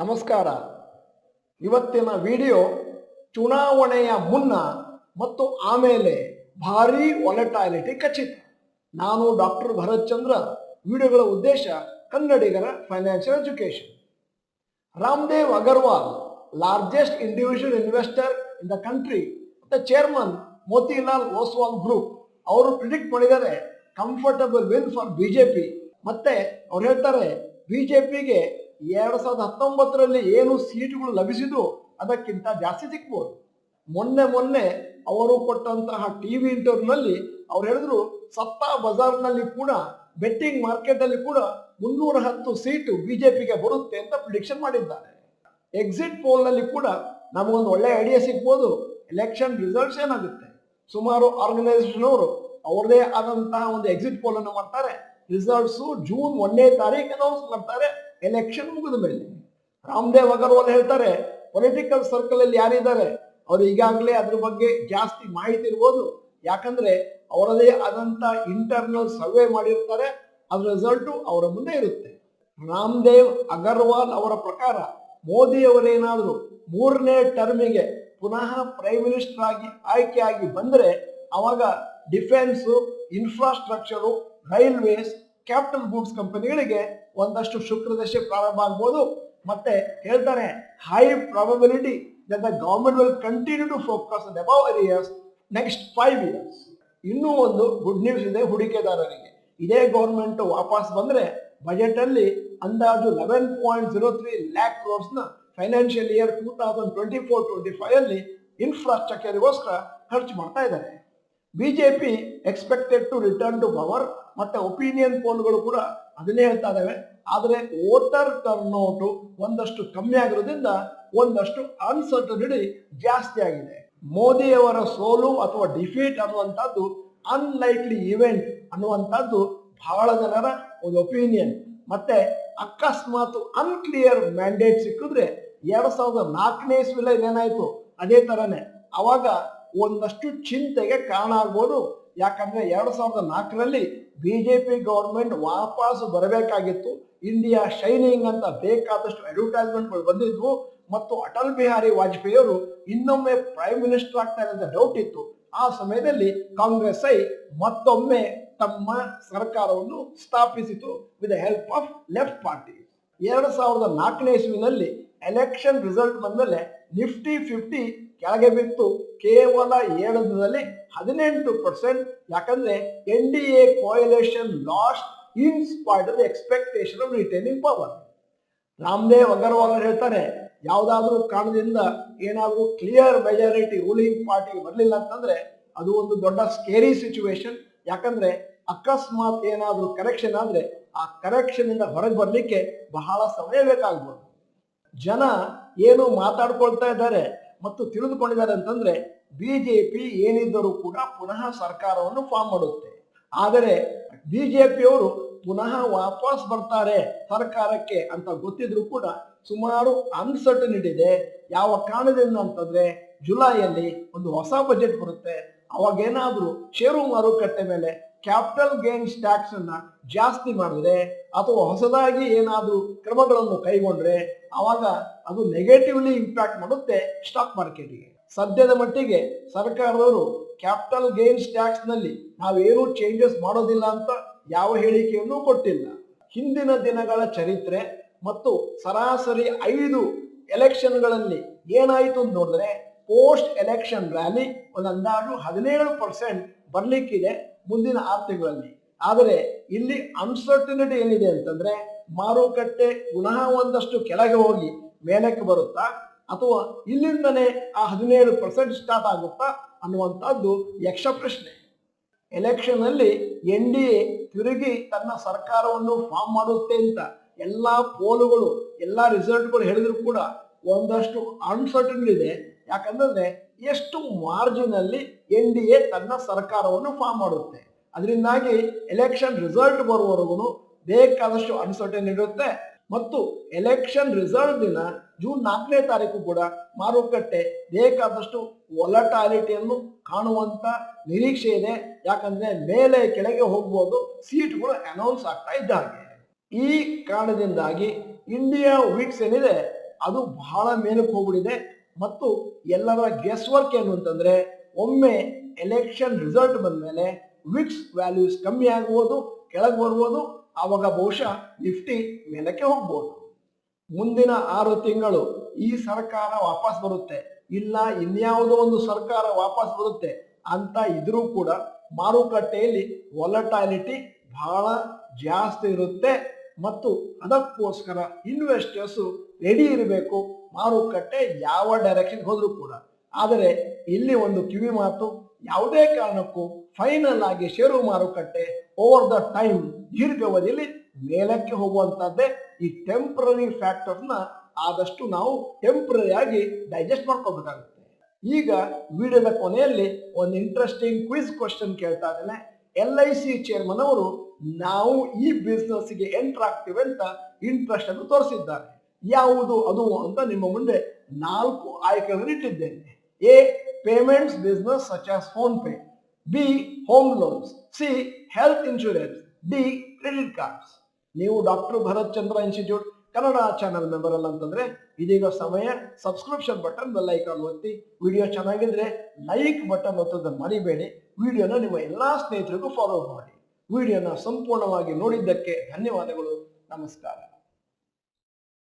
ನಮಸ್ಕಾರ. ಇವತ್ತಿನ ವಿಡಿಯೋ ಚುನಾವಣೆಯ ಮುನ್ನ ಮತ್ತು ಆಮೇಲೆ ಭಾರೀ ವಾಲಟಾಲಿಟಿ ಖಚಿತ. ನಾನು ಡಾಕ್ಟರ್ ಭರತ್ ಚಂದ್ರ. ವಿಡಿಯೋಗಳ ಉದ್ದೇಶ ಕನ್ನಡಿಗರ financial education. Ramdev Agarwal, largest individual investor in the country, ಮತ್ತೆ ಚೇರ್ಮನ್ ಮೋತಿಲಾಲ್ ಓಸ್ವಾಲ್ ಗ್ರೂಪ್, ಅವರು ಪ್ರಿಡಿಕ್ಟ್ ಮಾಡಿದ್ದಾರೆ ಕಂಫರ್ಟಬಲ್ ವಿನ್ ಫಾರ್ ಬಿಜೆಪಿ. ಮತ್ತೆ ಅವ್ರು ಹೇಳ್ತಾರೆ ಬಿಜೆಪಿಗೆ 2019ರಲ್ಲಿ ಏನು ಸೀಟುಗಳು ಲಭಿಸಿದ್ರು ಅದಕ್ಕಿಂತ ಜಾಸ್ತಿ ಸಿಗ್ಬೋದು. ಮೊನ್ನೆ ಅವರು ಕೊಟ್ಟಂತಹ ಟಿವಿ ಇಂಟರ್ವ್ಯೂನಲ್ಲಿ ಅವ್ರು ಹೇಳಿದ್ರು ಸತ್ತಾ ಬಜಾರ್ನಲ್ಲಿ ಕೂಡ, ಬೆಟ್ಟಿಂಗ್ ಮಾರ್ಕೆಟ್ ಅಲ್ಲಿ ಕೂಡ 310 ಸೀಟು ಬಿಜೆಪಿಗೆ ಬರುತ್ತೆ ಅಂತ ಪ್ರಿಡಿಕ್ಷನ್ ಮಾಡಿದ್ದಾರೆ. ಎಕ್ಸಿಟ್ ಪೋಲ್ ನಲ್ಲಿ ಕೂಡ ನಮಗೊಂದು ಒಳ್ಳೆ ಐಡಿಯಾ ಸಿಗ್ಬೋದು ಎಲೆಕ್ಷನ್ ರಿಸಲ್ಟ್ಸ್ ಏನಾಗುತ್ತೆ. ಸುಮಾರು ಆರ್ಗನೈಸೇಷನ್ ಅವರು ಅವ್ರದೇ ಆದಂತಹ ಒಂದು ಎಕ್ಸಿಟ್ ಪೋಲ್ ಅನ್ನು ಮಾಡ್ತಾರೆ. ರಿಸಲ್ಟ್ಸ್ ಜೂನ್ 1ನೇ ತಾರೀಕು ಅನೌನ್ಸ್ ಮಾಡ್ತಾರೆ ಎಲೆಕ್ಷನ್ ಮುಗಿದ ಮೇಲೆ. ರಾಮದೇವ್ ಅಗರ್ವಾಲ್ ಹೇಳ್ತಾರೆ ಪೊಲಿಟಿಕಲ್ ಸರ್ಕಲ್ ಅಲ್ಲಿ ಯಾರಿದ್ದಾರೆ ಅವರು ಈಗಾಗಲೇ ಅದ್ರ ಬಗ್ಗೆ ಜಾಸ್ತಿ ಮಾಹಿತಿ ಇರ್ಬೋದು, ಯಾಕಂದ್ರೆ ಅವರದೇ ಆದಂತ ಇಂಟರ್ನಲ್ ಸರ್ವೆ ಮಾಡಿರ್ತಾರೆ, ಅದ್ರ ರಿಸಲ್ಟ್ ಅವರ ಮುಂದೆ ಇರುತ್ತೆ. ರಾಮದೇವ್ ಅಗರ್ವಾಲ್ ಅವರ ಪ್ರಕಾರ ಮೋದಿ ಅವರೇನಾದ್ರು 3ನೇ ಟರ್ಮಿಗೆ ಪುನಃ ಪ್ರೈಮ್ ಮಿನಿಸ್ಟರ್ ಆಗಿ ಆಯ್ಕೆಯಾಗಿ ಬಂದ್ರೆ ಅವಾಗ defence, infrastructure, railways, capital goods ಕಂಪನಿಗಳಿಗೆ ಒಂದಷ್ಟು ಶುಕ್ರದಶೆ ಪ್ರಾರಂಭ ಆಗ್ಬೋದು. ಮತ್ತೆ ಹೇಳ್ತಾರೆ high probability that the government will continue to focus on above areas next 5 years. ಇನ್ನೂ ಒಂದು ಗುಡ್ ನ್ಯೂಸ್ ಇದೆ ಹೂಡಿಕೆದಾರರಿಗೆ. ಇದೇ ಗೌರ್ಮೆಂಟ್ ವಾಪಸ್ ಬಂದ್ರೆ ಬಜೆಟ್ ಅಲ್ಲಿ ಅಂದಾಜು 11.03 ಲ್ಯಾಕ್ ಕ್ರೋರ್ಸ್ ನ ಫೈನಾನ್ಷಿಯಲ್ ಇಯರ್ 2024-25 ಅಲ್ಲಿ ಇನ್ಫ್ರಾಸ್ಟ್ರಕ್ಚರ್ಗೋಸ್ಕರ ಖರ್ಚು ಮಾಡ್ತಾ ಇದ್ದಾರೆ. BJP expected to return to power. ಮತ್ತೆ ಒಪಿನಿಯನ್ ಪೋಲ್ಗಳು ಕೂಡ ಅದನ್ನೇ ಹೇಳ್ತಾ ಇದಾವೆ. ಆದರೆ ವೋಟರ್ ಟರ್ನ್ಔಟ್ ಒಂದಷ್ಟು ಕಮ್ಮಿ ಆಗಿರೋದ್ರಿಂದ ಒಂದಷ್ಟು ಅನ್ಸರ್ಟನಿಟಿ ಜಾಸ್ತಿ ಆಗಿದೆ. ಮೋದಿಯವರ ಸೋಲು ಅಥವಾ ಡಿಫೀಟ್ ಅನ್ನುವಂಥದ್ದು ಅನ್ಲೈಕ್ಲಿ ಇವೆಂಟ್ ಅನ್ನುವಂಥದ್ದು ಬಹಳ ಜನರ ಒಂದು ಒಪಿನಿಯನ್. ಮತ್ತೆ ಅಕಸ್ಮಾತ್ ಅನ್ಕ್ಲಿಯರ್ ಮ್ಯಾಂಡೇಟ್ ಸಿಕ್ಕಿದ್ರೆ 2004ನೇ ಇಸ್ವಿಲಿ ಏನಾಯ್ತು ಅದೇ ತರನೇ ಅವಾಗ ಒಂದಷ್ಟು ಚಿಂತೆಗೆ ಕಾರಣ ಆಗ್ಬೋದು. ಯಾಕಂದ್ರೆ 2004ರಲ್ಲಿ ಬಿಜೆಪಿ ಗವರ್ಮೆಂಟ್ ವಾಪಸ್ ಬರಬೇಕಾಗಿತ್ತು. ಇಂಡಿಯಾ ಶೈನಿಂಗ್ ಅಂತ ಬೇಕಾದಷ್ಟು ಅಡ್ವರ್ಟೈಸ್ಮೆಂಟ್ಗಳು ಬಂದಿದ್ವು ಮತ್ತು ಅಟಲ್ ಬಿಹಾರಿ ವಾಜಪೇಯಿ ಅವರು ಇನ್ನೊಮ್ಮೆ ಪ್ರೈಮ್ ಮಿನಿಸ್ಟರ್ ಆಗ್ತಾರೆ ಅಂತ ಡೌಟ್ ಇತ್ತು. ಆ ಸಮಯದಲ್ಲಿ ಕಾಂಗ್ರೆಸ್ ಮತ್ತೊಮ್ಮೆ ತಮ್ಮ ಸರ್ಕಾರವನ್ನು ಸ್ಥಾಪಿಸಿತು with the help of left party. 2004ನೇ ಇಸ್ವಿನಲ್ಲಿ ಎಲೆಕ್ಷನ್ ರಿಸಲ್ಟ್ ಬಂದ್ಮೇಲೆ ನಿಫ್ಟಿ 50 ಕೆಳಗೆ ಬಿತ್ತು ಕೇವಲ 7 ದಿನದಲ್ಲಿ 18%. ಯಾಕಂದ್ರೆ NDA coalition lost in spite of the expectation of retaining power. Ramdev Agarwal ಹೇಳ್ತಾರೆ ಯಾವ್ದಾದ್ರೂ ಕಾರಣದಿಂದ ಏನಾದ್ರೂ ಕ್ಲಿಯರ್ ಮೆಜಾರಿಟಿ ರೂಲಿಂಗ್ ಪಾರ್ಟಿಗೆ ಬರಲಿಲ್ಲ ಅಂತಂದ್ರೆ ಅದು ಒಂದು ದೊಡ್ಡ ಸ್ಕೇರಿ ಸಿಚುವೇಶನ್. ಯಾಕಂದ್ರೆ ಅಕಸ್ಮಾತ್ ಏನಾದ್ರೂ ಕರೆಕ್ಷನ್ ಆದ್ರೆ ಆ ಕರೆಕ್ಷನ್ ಇಂದ ಹೊರಗೆ ಬರ್ಲಿಕ್ಕೆ ಬಹಳ ಸಮಯ ಬೇಕಾಗ್ಬೋದು. ಜನ ಏನು ಮಾತಾಡ್ಕೊಳ್ತಾ ಇದ್ದಾರೆ ಮತ್ತು ತಿಳಿದುಕೊಂಡಿದ್ದಾರೆ ಅಂತಂದ್ರೆ ಬಿಜೆಪಿ ಏನಿದ್ದರೂ ಕೂಡ ಪುನಃ ಸರ್ಕಾರವನ್ನು ಫಾರ್ಮ್ ಮಾಡುತ್ತೆ. ಆದರೆ ಬಿಜೆಪಿಯವರು ಪುನಃ ವಾಪಸ್ ಬರ್ತಾರೆ ಸರ್ಕಾರಕ್ಕೆ ಅಂತ ಗೊತ್ತಿದ್ರು ಕೂಡ ಸುಮಾರು ಅನ್ಸರ್ಟನಿಟಿ ಇದೆ. ಯಾವ ಕಾರಣದಿಂದ ಅಂತಂದ್ರೆ ಜುಲೈಯಲ್ಲಿ ಒಂದು ಹೊಸ ಬಜೆಟ್ ಬರುತ್ತೆ. ಅವಾಗೇನಾದ್ರೂ ಷೇರು ಮಾರುಕಟ್ಟೆ ಮೇಲೆ ಕ್ಯಾಪಿಟಲ್ ಗೇನ್ಸ್ ಟ್ಯಾಕ್ಸ್ ಅನ್ನ ಜಾಸ್ತಿ ಮಾಡಿದ್ರೆ ಅಥವಾ ಹೊಸದಾಗಿ ಏನಾದ್ರೂ ಕ್ರಮಗಳನ್ನು ಕೈಗೊಂಡ್ರೆ ಅವಾಗ ಅದು ನೆಗೆಟಿವ್ಲಿ ಇಂಪ್ಯಾಕ್ಟ್ ಮಾಡುತ್ತೆ ಸ್ಟಾಕ್ ಮಾರ್ಕೆಟ್ಗೆ. ಸದ್ಯದ ಮಟ್ಟಿಗೆ ಸರ್ಕಾರದವರು ಕ್ಯಾಪಿಟಲ್ ಗೇನ್ಸ್ ಟ್ಯಾಕ್ಸ್ ನಲ್ಲಿ ನಾವೇನು ಚೇಂಜಸ್ ಮಾಡೋದಿಲ್ಲ ಅಂತ ಯಾವ ಹೇಳಿಕೆಯನ್ನು ಕೊಟ್ಟಿಲ್ಲ. ಹಿಂದಿನ ದಿನಗಳ ಚರಿತ್ರೆ ಮತ್ತು ಸರಾಸರಿ 5 ಎಲೆಕ್ಷನ್ಗಳಲ್ಲಿ ಏನಾಯಿತು ಅಂತ ನೋಡಿದ್ರೆ ಪೋಸ್ಟ್ ಎಲೆಕ್ಷನ್ ರ್ಯಾಲಿ ಒಂದು ಅಂದಾಜು 17% ಬರ್ಲಿಕ್ಕಿದೆ ಮುಂದಿನ 6 ತಿಂಗಳಲ್ಲಿ. ಆದರೆ ಇಲ್ಲಿ ಅನ್ಸರ್ಟನಿಟಿ ಏನಿದೆ ಅಂತಂದ್ರೆ ಮಾರುಕಟ್ಟೆ ಪುನಃ ಒಂದಷ್ಟು ಕೆಳಗೆ ಹೋಗಿ ಮೇಲಕ್ಕೆ ಬರುತ್ತಾ ಅಥವಾ ಇಲ್ಲಿಂದನೇ ಆ 17% ಸ್ಟಾರ್ಟ್ ಆಗುತ್ತಾ ಅನ್ನುವಂಥದ್ದು ಯಕ್ಷ ಪ್ರಶ್ನೆ. ಎಲೆಕ್ಷನ್ ಅಲ್ಲಿ NDA ತಿರುಗಿ ತನ್ನ ಸರ್ಕಾರವನ್ನು ಫಾರ್ಮ್ ಮಾಡುತ್ತೆ ಅಂತ ಎಲ್ಲಾ ಪೋಲುಗಳು ಎಲ್ಲಾ ರಿಸಲ್ಟ್ಗಳು ಹೇಳಿದ್ರು ಕೂಡ ಒಂದಷ್ಟು ಅನ್ಸರ್ಟನಿಟಿ ಇದೆ. ಯಾಕಂದ್ರೆ ಎಷ್ಟು ಮಾರ್ಜಿನ್ ಅಲ್ಲಿ NDA ತನ್ನ ಸರ್ಕಾರವನ್ನು ಫಾರ್ಮ್ ಮಾಡುತ್ತೆ. ಅದರಿಂದಾಗಿ ಎಲೆಕ್ಷನ್ ರಿಸಲ್ಟ್ ಬರುವವರೆಗೂ ಬೇಕಾದಷ್ಟು ಅನ್ಸರ್ಟನ್ ಇರುತ್ತೆ. ಮತ್ತು ಎಲೆಕ್ಷನ್ ರಿಸಲ್ಟ್ ದಿನ ಜೂನ್ 4ನೇ ತಾರೀಕು ಕೂಡ ಮಾರುಕಟ್ಟೆ ಬೇಕಾದಷ್ಟು ವೊಲಟಾಲಿಟಿಯನ್ನು ಕಾಣುವಂತ ನಿರೀಕ್ಷೆ ಇದೆ. ಯಾಕಂದ್ರೆ ಮೇಲೆ ಕೆಳಗೆ ಹೋಗ್ಬೋದು, ಸೀಟ್ಗಳು ಅನೌನ್ಸ್ ಆಗ್ತಾ ಇದ್ದ ಹಾಗೆ. ಈ ಕಾರಣದಿಂದಾಗಿ ಇಂಡಿಯಾ ವೀಕ್ಸ್ ಏನಿದೆ ಅದು ಬಹಳ ಮೇಲಕ್ಕೆ ಹೋಗ್ಬಿಟ್ಟಿದೆ. ಮತ್ತು ಎಲ್ಲರ ಗೆಸ್ ವರ್ಕ್ ಏನು ಅಂತಂದ್ರೆ, ಒಮ್ಮೆ ಎಲೆಕ್ಷನ್ ರಿಸಲ್ಟ್ ಬಂದ ಮೇಲೆ ವಿಕ್ಸ್ ವ್ಯಾಲ್ಯೂಸ್ ಕಮ್ಮಿ ಆಗ್ಬೋದು, ಕೆಳಗೆ ಬರ್ಬೋದು, ಆವಾಗ ಬಹುಶಃ ನಿಫ್ಟಿ ಮೇಲಕ್ಕೆ ಹೋಗ್ಬೋದು. ಮುಂದಿನ 6 ತಿಂಗಳು ಈ ಸರ್ಕಾರ ವಾಪಸ್ ಬರುತ್ತೆ, ಇಲ್ಲ ಇನ್ಯಾವುದೋ ಒಂದು ಸರ್ಕಾರ ವಾಪಸ್ ಬರುತ್ತೆ ಅಂತ ಇದ್ರೂ ಕೂಡ ಮಾರುಕಟ್ಟೆಯಲ್ಲಿ ವಾಲಟಾಲಿಟಿ ಬಹಳ ಜಾಸ್ತಿ ಇರುತ್ತೆ. ಮತ್ತು ಅದಕ್ಕೋಸ್ಕರ ಇನ್ವೆಸ್ಟರ್ಸ್ ರೆಡಿ ಇರಬೇಕು, ಮಾರುಕಟ್ಟೆ ಯಾವ ಡೈರೆಕ್ಷನ್ ಹೋದ್ರೂ ಕೂಡ. ಆದರೆ ಇಲ್ಲಿ ಒಂದು ಕಿವಿ ಮಾತು, ಯಾವುದೇ ಕಾರಣಕ್ಕೂ ಫೈನಲ್ ಆಗಿ ಷೇರು ಮಾರುಕಟ್ಟೆ ಓವರ್ ದ ಟೈಮ್ ದೀರ್ಘಾವಧಿಯಲ್ಲಿ ಮೇಲಕ್ಕೆ ಹೋಗುವಂತದ್ದೇ. ಈ ಟೆಂಪ್ರರಿ ಫ್ಯಾಕ್ಟರ್ನ ಆದಷ್ಟು ನಾವು ಟೆಂಪ್ರರಿ ಆಗಿ ಡೈಜೆಸ್ಟ್ ಮಾಡ್ಕೋಬೇಕಾಗುತ್ತೆ. ಈಗ ವಿಡಿಯೋದ ಕೊನೆಯಲ್ಲಿ ಒಂದು ಇಂಟ್ರೆಸ್ಟಿಂಗ್ ಕ್ವಿಜ್ ಕ್ವಶನ್ ಕೇಳ್ತಾ ಇದ್ದೇನೆ. LIC ಚೇರ್ಮನ್ ಅವರು ನಾವು ಈ ಬಿಸ್ನೆಸ್ಗೆ ಎಂಟರ್ ಆಗ್ತೀವಿ ಅಂತ ಇಂಟ್ರೆಸ್ಟ್ ಅನ್ನು ತೋರಿಸಿದ್ದಾರೆ. ಯಾವುದು ಅದು ಅಂತ ನಿಮ್ಮ ಮುಂದೆ 4 ಆಯ್ಕೆಗಳನ್ನು ಇಟ್ಟಿದ್ದೇನೆ. A, payments business such as phone pay. B, home loans. C, health insurance. D, credit cards. ನೀವು ಡಾಕ್ಟರ್ ಭರತ್ ಚಂದ್ರ ಇನ್ಸ್ಟಿಟ್ಯೂಟ್ ಕನ್ನಡ ಚಾನೆಲ್ ಮೆಂಬರ್ ಅಲ್ಲ ಅಂತಂದ್ರೆ ಇದೀಗ ಸಮಯ ಸಬ್ಸ್ಕ್ರಿಪ್ಷನ್ ಬಟನ್, ಬೆಲ್ ಐಕಾನ್ ಒತ್ತಿ. ವಿಡಿಯೋ ಚೆನ್ನಾಗಿದ್ರೆ ಲೈಕ್ ಬಟನ್ ಒತ್ತೋದನ್ನು ಮರಿಬೇಡಿ. ವಿಡಿಯೋನ ನಿಮ್ಮ ಎಲ್ಲಾ ಸ್ನೇಹಿತರಿಗೂ ಫಾರ್ವರ್ಡ್ ಮಾಡಿ. ವಿಡಿಯೋನ ಸಂಪೂರ್ಣವಾಗಿ ನೋಡಿದ್ದಕ್ಕೆ ಧನ್ಯವಾದಗಳು. ನಮಸ್ಕಾರ.